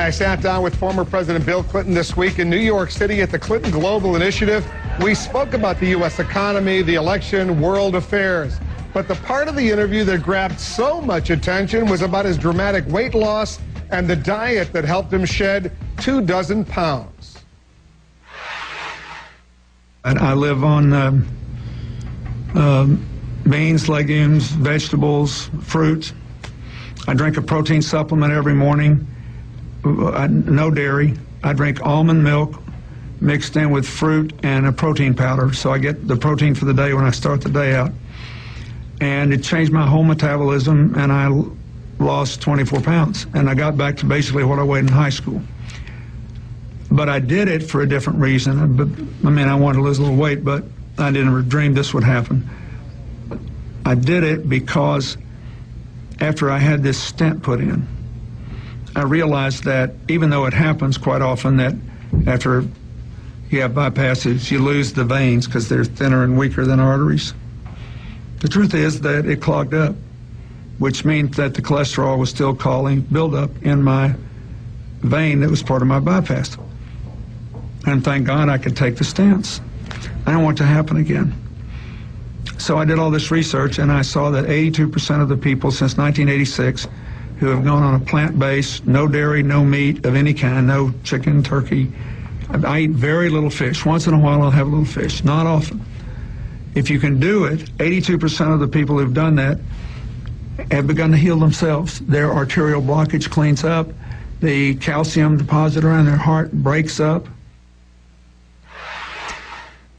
I sat down with former President Bill Clinton this week in New York City at the Clinton Global Initiative. We spoke about the U.S. economy, the election, world affairs. But the part of the interview that grabbed so much attention was about his dramatic weight loss and the diet that helped him shed 24 pounds. I live on beans, legumes, vegetables, fruit. I drink a protein supplement every morning. No dairy. I drink almond milk mixed in with fruit and a protein powder, so I get the protein for the day when I start the day out. And it changed my whole metabolism, and I lost 24 pounds, and I got back to basically what I weighed in high school. But I did it for a different reason. I mean, I wanted to lose a little weight, but I didn't dream this would happen. I did it because after I had this stent put in, I realized that even though it happens quite often that after you have bypasses, you lose the veins because they're thinner and weaker than arteries. The truth is that it clogged up, which means that the cholesterol was still causing buildup in my vein that was part of my bypass. And thank God I could take the stents. I don't want it to happen again. So I did all this research, and I saw that 82% of the people since 1986 who have gone on a plant-based, no dairy, no meat of any kind, no chicken, turkey. I eat very little fish. Once in a while I'll have a little fish, not often. If you can do it, 82% of the people who've done that have begun to heal themselves. Their arterial blockage cleans up. The calcium deposit around their heart breaks up.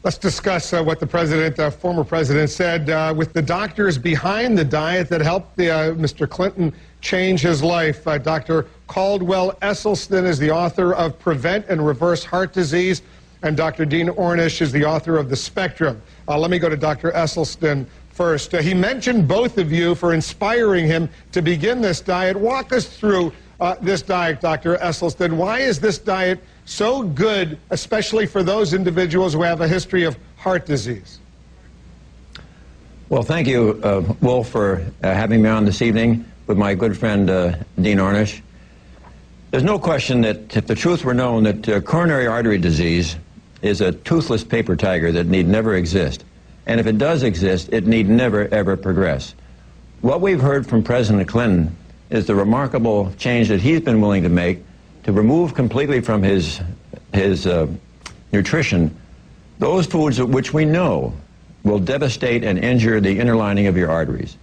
Let's discuss what the former president said with the doctors behind the diet that helped Mr. Clinton change his life. Dr. Caldwell Esselstyn is the author of Prevent and Reverse Heart Disease, and Dr. Dean Ornish is the author of The Spectrum. Let me go to Dr. Esselstyn first. He mentioned both of you for inspiring him to begin this diet. Walk us through this diet, Dr. Esselstyn. Why is this diet so good, especially for those individuals who have a history of heart disease? Well, thank you, Wolf, for having me on this evening with my good friend Dean Ornish. There's no question that if the truth were known that coronary artery disease is a toothless paper tiger that need never exist. And if it does exist, it need never, ever progress. What we've heard from President Clinton is the remarkable change that he's been willing to make to remove completely from his nutrition those foods which we know will devastate and injure the inner lining of your arteries.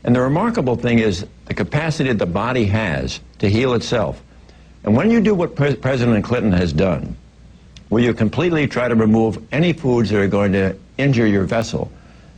And the remarkable thing is the capacity that the body has to heal itself. And when you do what President Clinton has done, where you completely try to remove any foods that are going to injure your vessel,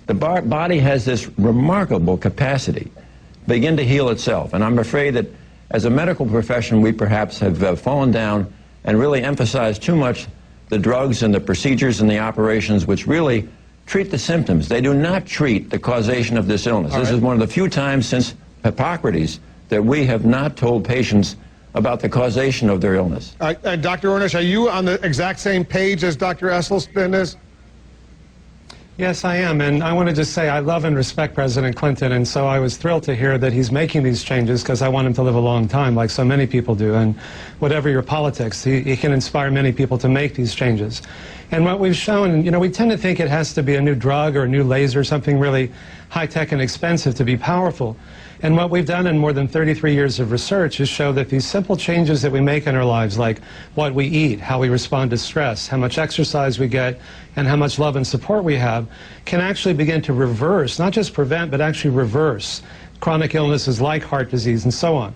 the body has this remarkable capacity to begin to heal itself. And I'm afraid that as a medical profession, we perhaps have fallen down and really emphasized too much the drugs and the procedures and the operations which really treat the symptoms. They do not treat the causation of this illness. This is one of the few times since Hippocrates that we have not told patients about the causation of their illness. Dr. Ornish, are you on the exact same page as Dr. Esselstyn is? Yes, I am, and I want to just say I love and respect President Clinton, and so I was thrilled to hear that he's making these changes because I want him to live a long time, like so many people do, and whatever your politics, he can inspire many people to make these changes. And what we've shown, you know, we tend to think it has to be a new drug or a new laser, something really high-tech and expensive to be powerful. And what we've done in more than 33 years of research is show that these simple changes that we make in our lives, like what we eat, how we respond to stress, how much exercise we get, and how much love and support we have, can actually begin to reverse, not just prevent, but actually reverse chronic illnesses like heart disease and so on.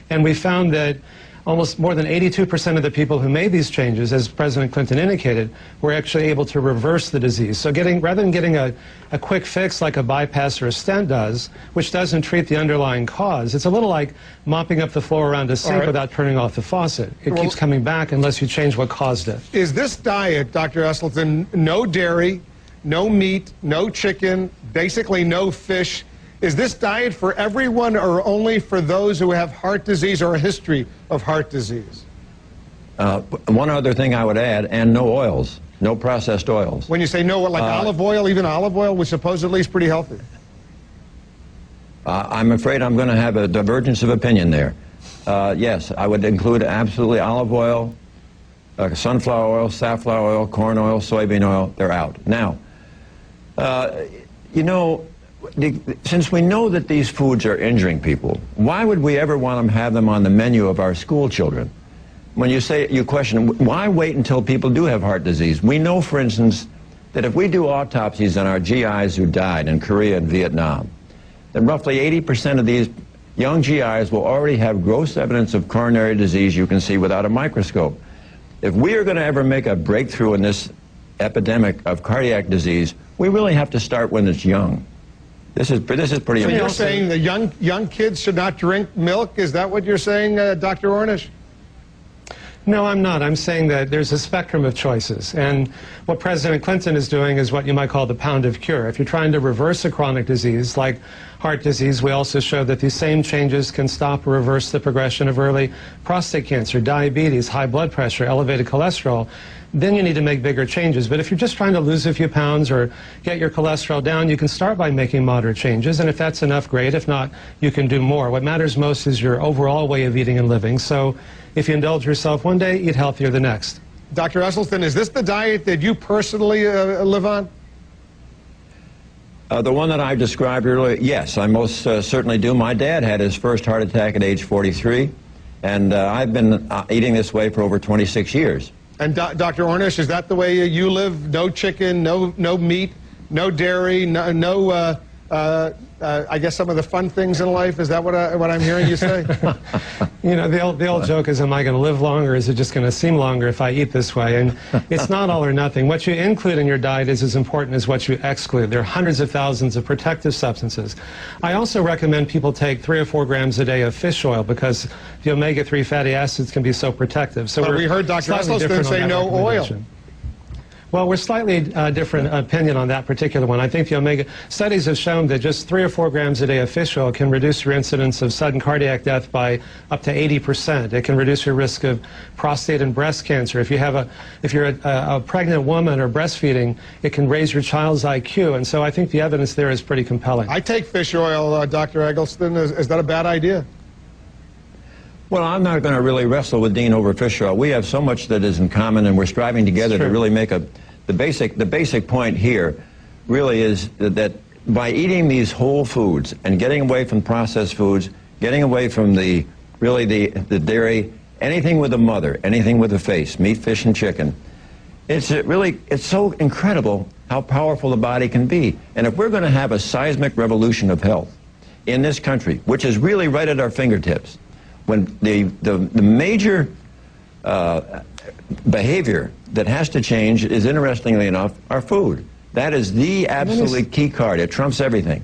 And we found that almost more than 82% of the people who made these changes, as President Clinton indicated, were actually able to reverse the disease. So rather than getting a quick fix like a bypass or a stent does, which doesn't treat the underlying cause, it's a little like mopping up the floor around a sink without turning off the faucet. It keeps coming back unless you change what caused it. Is this diet, Dr. Esselstyn, no dairy, no meat, no chicken, basically no fish? Is this diet for everyone or only for those who have heart disease or a history of heart disease? One other thing I would add, and no oils, no processed oils. When you say no, like olive oil, even olive oil, which supposedly is pretty healthy. I'm afraid I'm going to have a divergence of opinion there. Yes, I would include absolutely olive oil, sunflower oil, safflower oil, corn oil, soybean oil. They're out. Now, you know, since we know that these foods are injuring people, why would we ever want to have them on the menu of our school children? When you question, why wait until people do have heart disease? We know, for instance, that if we do autopsies on our GIs who died in Korea and Vietnam, that roughly 80% of these young GIs will already have gross evidence of coronary disease you can see without a microscope. If we are going to ever make a breakthrough in this epidemic of cardiac disease, we really have to start when it's young. This is pretty So important. you're saying the young kids should not drink milk? Is that what you're saying, Dr. Ornish? No, I'm not. I'm saying that there's a spectrum of choices. And what President Clinton is doing is what you might call the pound of cure. If you're trying to reverse a chronic disease like heart disease, we also show that these same changes can stop or reverse the progression of early prostate cancer, diabetes, high blood pressure, elevated cholesterol. Then you need to make bigger changes. But if you're just trying to lose a few pounds or get your cholesterol down, you can start by making moderate changes. And if that's enough, great. If not, you can do more. What matters most is your overall way of eating and living. So if you indulge yourself one day, eat healthier the next. Dr. Esselstyn, is this the diet that you personally live on? The one that I described earlier, yes, I most certainly do. My dad had his first heart attack at age 43, and I've been eating this way for over 26 years. And Dr. Ornish, is that the way you live? No chicken, no meat, no dairy, no I guess some of the fun things in life. Is that what I'm hearing you say? You know, the old joke is, am I going to live longer, or is it just going to seem longer if I eat this way? And it's not all or nothing. What you include in your diet is as important as what you exclude. There are hundreds of thousands of protective substances. I also recommend people take 3 or 4 grams a day of fish oil because the omega-3 fatty acids can be so protective. So we heard Dr. Esselstyn say no oil. Well, we're slightly different opinion on that particular one. I think the omega studies have shown that just 3 or 4 grams a day of fish oil can reduce your incidence of sudden cardiac death by up to 80%. It can reduce your risk of prostate and breast cancer. If you're a pregnant woman or breastfeeding, it can raise your child's IQ. And so I think the evidence there is pretty compelling. I take fish oil, Dr. Eggleston. Is that a bad idea? Well, I'm not going to really wrestle with Dean over fish oil. We have so much that is in common, and we're striving together to really make the basic point here really is that by eating these whole foods and getting away from processed foods, getting away from the dairy, anything with a mother, anything with a face, meat, fish, and chicken, it's so incredible how powerful the body can be. And if we're going to have a seismic revolution of health in this country, which is really right at our fingertips, when the major behavior that has to change is, interestingly enough, our food. That is the absolutely key card. It trumps everything.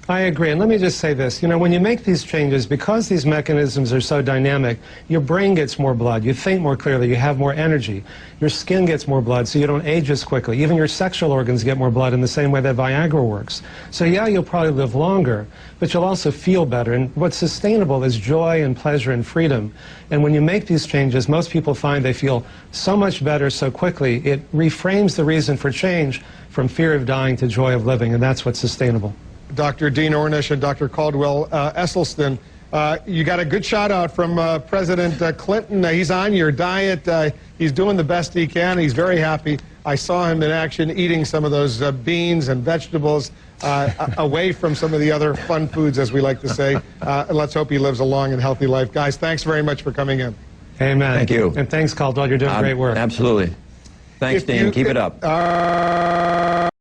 I agree. And let me just say this. You know, when you make these changes, because these mechanisms are so dynamic, your brain gets more blood, you think more clearly, you have more energy, your skin gets more blood, so you don't age as quickly. Even your sexual organs get more blood in the same way that Viagra works. So yeah, you'll probably live longer, but you'll also feel better. And what's sustainable is joy and pleasure and freedom. And when you make these changes, most people find they feel so much better so quickly. It reframes the reason for change from fear of dying to joy of living, and that's what's sustainable. Dr. Dean Ornish and Dr. Caldwell Esselstyn, you got a good shout out from President Clinton. He's on your diet. He's doing the best he can. He's very happy. I saw him in action eating some of those beans and vegetables away from some of the other fun foods, as we like to say. Let's hope he lives a long and healthy life. Guys, thanks very much for coming in. Amen. Thank you. And thanks, Caldwell. You're doing great work. Absolutely. Thanks, Dean. Keep it up.